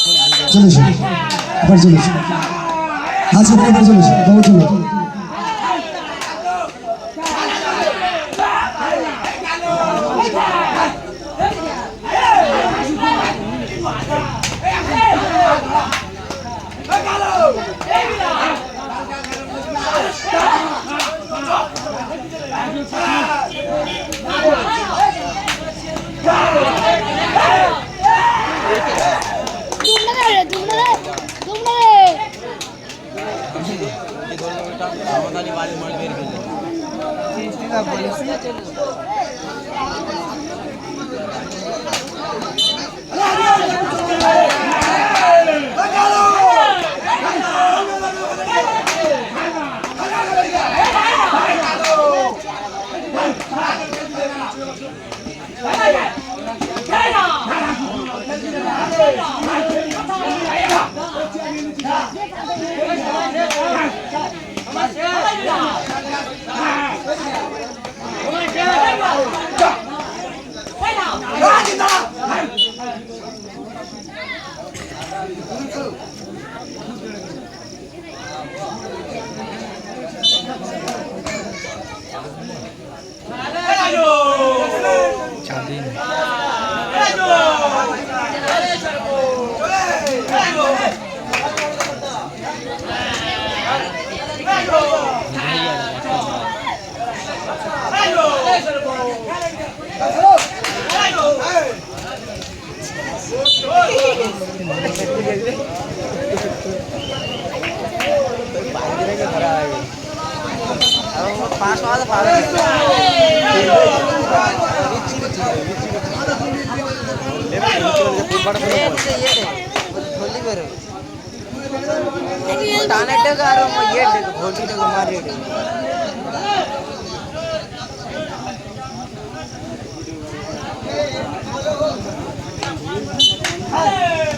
চলেছে এবার চলেছে আজকে এবার চলেছে বাবু চলো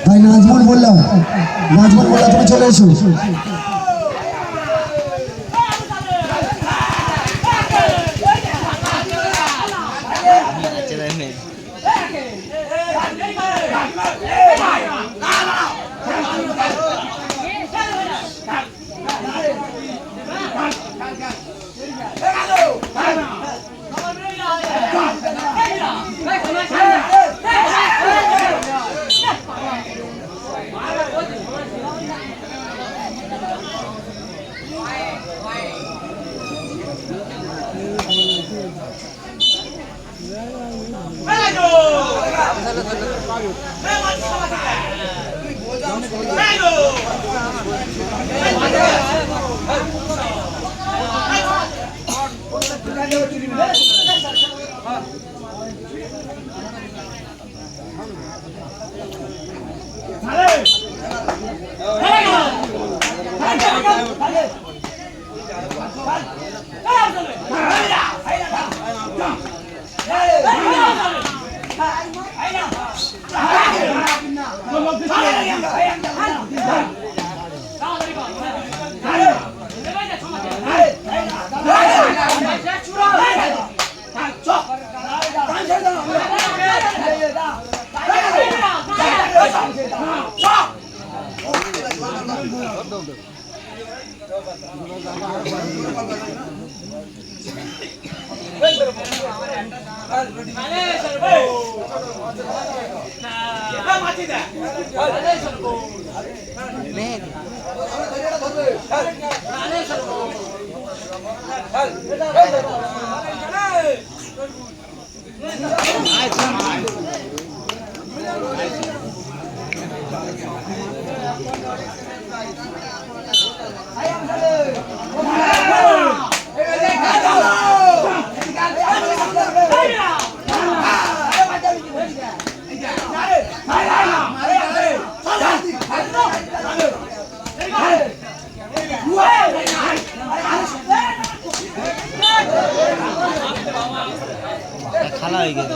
ভাই নাজমুল বললাম তুমি চলে এসো খালা হয়ে গেছে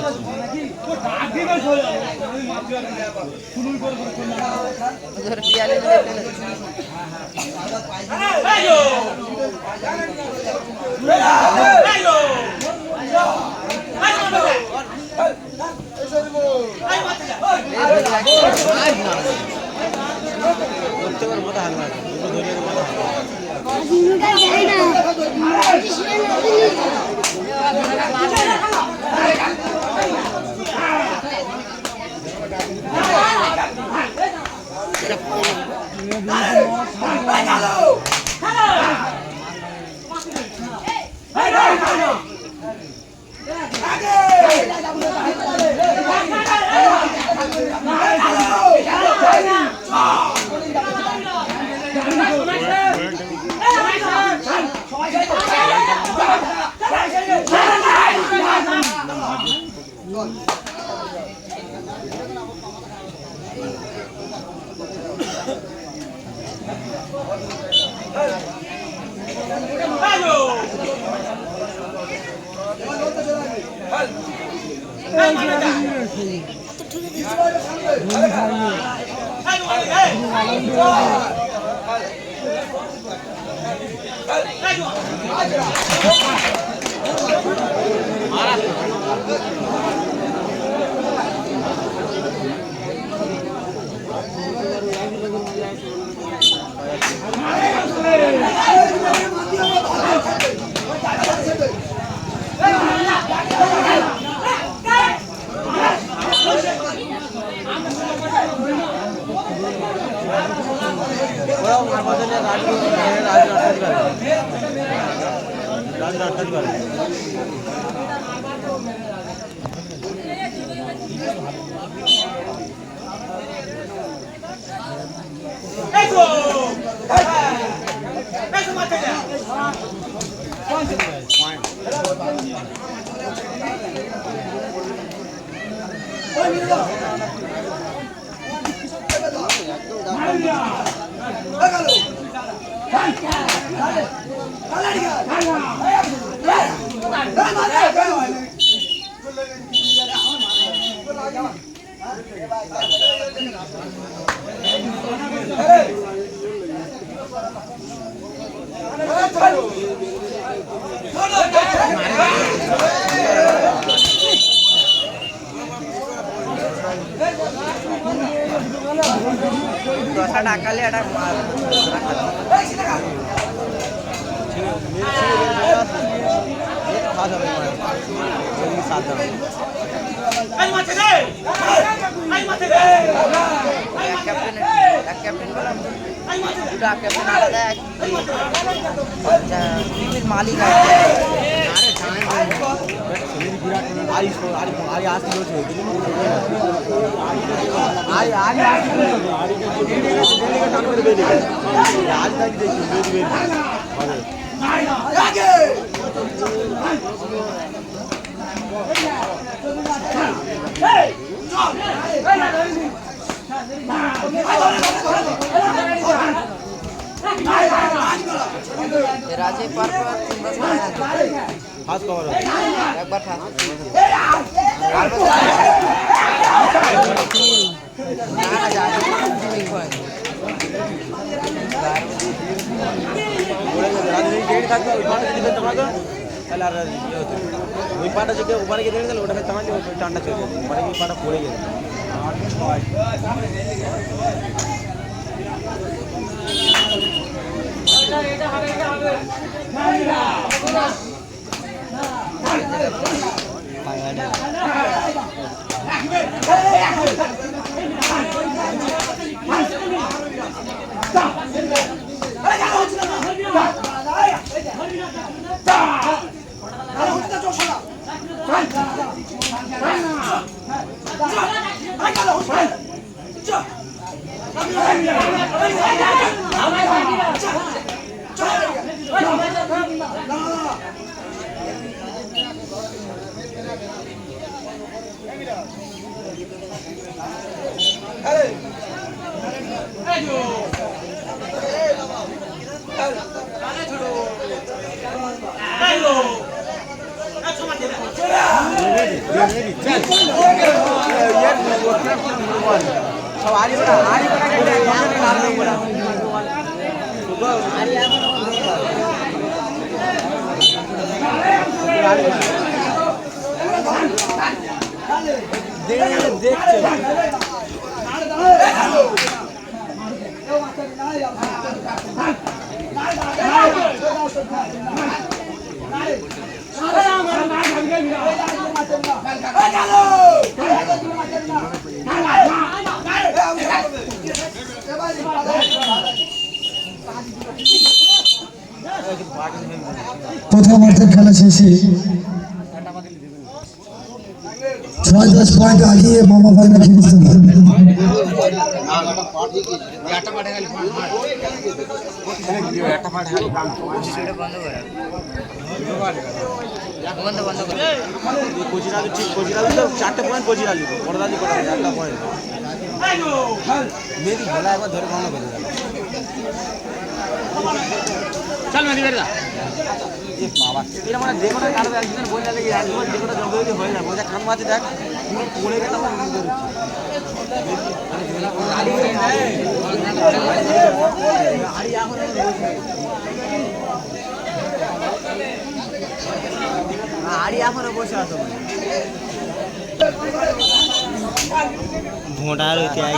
ডাকালে এটা মালিক রাজে পারপর ফাস্ট কভার একবার ফাস্ট ওই পাটা যদি ওপারে গিয়ে দিলে ওটাকে চামালে ওই টানটা চলে যাবে ওপারে গিয়ে পাটা পড়ে যাবে দেখছে প্রথম অর্ধের খেলা শেষে 6-10 পয়েন্ট আগিয়ে মামা ভাইরা খেলছে। কোচিরালি ঠিক কোচিরালি তো 4টে পয়েন্ট কোচিরালি বড়দালি করে 4টা পয়েন্ট মেদি ভোলা একবার ধরে ভালো করে চল মেদি বেরদা এ বাবা এরা মানে যে কোনো কারণে একদিন বই লাগে একবার যে কোনো জঙ্গলে যদি হয়ে যায় বোঝা কান মাঝে দেখ পুরো পড়ে গেল আমার নিজের আড়ি এখন আড়ি এখনো বসে আছো ঘোড়ার হইতে আই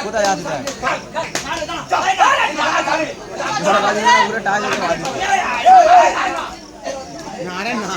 কোথায় আছে না রে না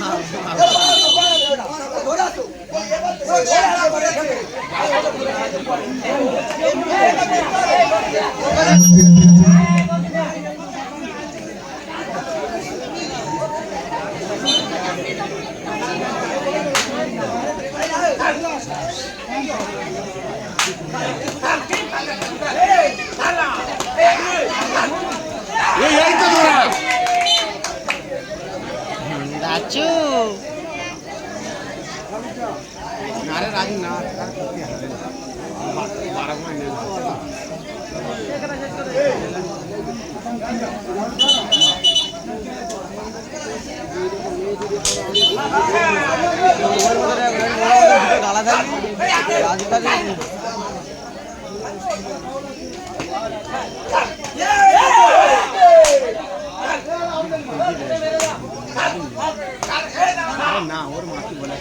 রাজু নারে রাজু না গালা থাকবে রাজু থাকবে না ওর মাটি বলে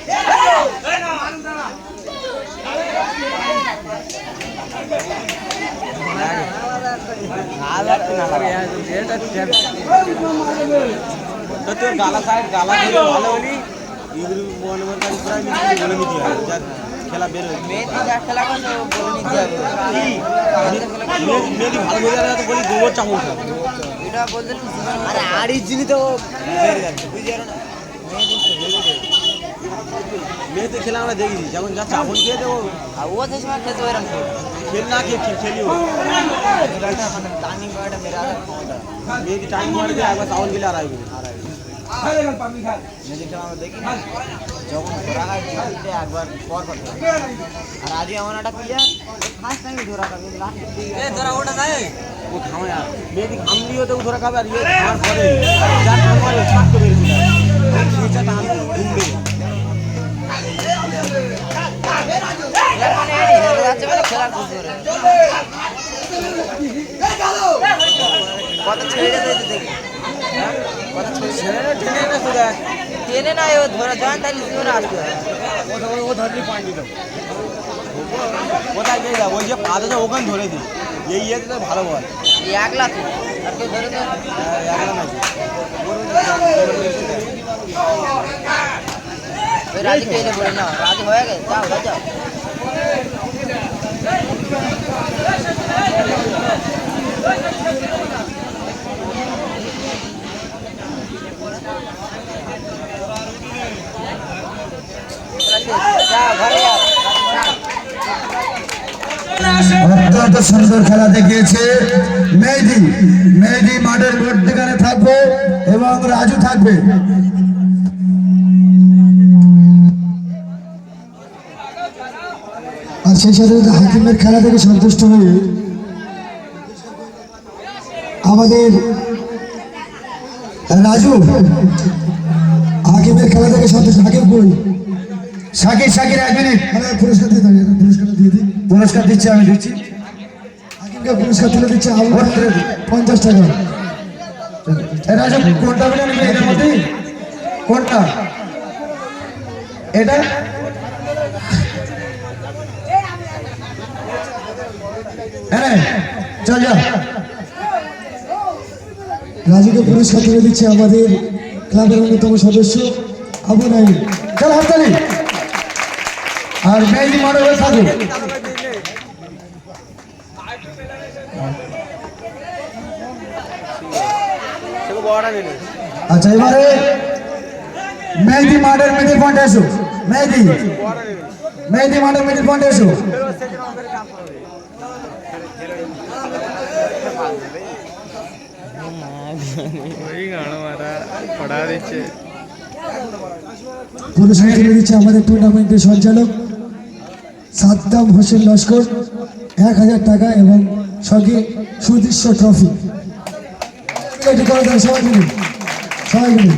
গালা সাইড গালা ভালো হলি বলে নিতে হবে খেলা বের খেলা মেয়েদি ভালো হয়ে যাবে তো বলি গোবর চামচ এটা বলতে আরে আড়ি জিনি তো বের যাচ্ছে বুঝতে পারো না মেয়েতে খেলা আমরা দেখিনি যখন যা চাবল খেয়ে দেবো ও তো সময় খেতে পারে খেল না খেলিও মেয়েদি টাইম করে দিয়ে একবার চাউল গেলে আড়াই মেয়েদি খেলা আমরা দেখি যখন ধরা খায় একবার পর করতে আর আজই এমন একটা প্লেয়ার ফার্স্ট টাইমে ধরা খাবে ধরা ওটা যায় ও খাওয়া আর মেয়েদি ঘামলিও তো ধরা খাবে আর ইয়ে খাওয়ার পরে যা খাওয়ার ছাড়তে বেরিয়ে খেয়েছে তা আমি ঘুমবে কত ছেড়ে যেতে দেখি কত ছেড়ে টেনে না ও ধরে জয়েন তাহলে জীবনে আসবে ও ধরলি পানি দেবো কোথায় গিয়ে যাবো ওই যে পা তো ওখানে ধরে দিই এই ইয়েতে তো ভালো বল একলা তো আর কেউ ধরে একলা নাকি রাজি টেনে বলে না রাজি হয়ে গেছে যাও যাও অত্যন্ত সুন্দর খেলা দেখিয়েছে মেহেদি মাঠের মধ্যখানে থাকবে এবং রাজু থাকবে। আর সেই সাথে হাকিমের খেলা থেকে সন্তুষ্ট হয়ে আমাদের রাজু হাকিমের খেলা থেকে সন্তুষ্ট হাকিম কই শাকির 1 মিনিট পুরস্কার দিয়ে দেন পুরস্কার দিচ্ছি আমি দিচ্ছি হাকিমকে পুরস্কার তুলে দিচ্ছি 50 টাকা রাজু কোনটা বলে নেবে এর মধ্যে কোনটা এটা হ্যাঁ চল যা রাজুকে পুরস্কার তুলে দিচ্ছে আমাদের ক্লাবের অন্যতম সদস্য আবু নাইম। চল হাততালি। আর মেহেদি মানবের সাথে আচ্ছা এবারে মেহেদি মাঠের মিডিল পয়েন্টে এসো। মেহেদি মাঠের মিডিল পয়েন্টে এসো। পুরস্কার তুলে দিচ্ছে আমাদের টুর্নামেন্টের সঞ্চালক সাদ্দাম হোসেন লস্কর 1000 টাকা এবং সঙ্গে সুদৃশ্য ট্রফি। সবাই মিলে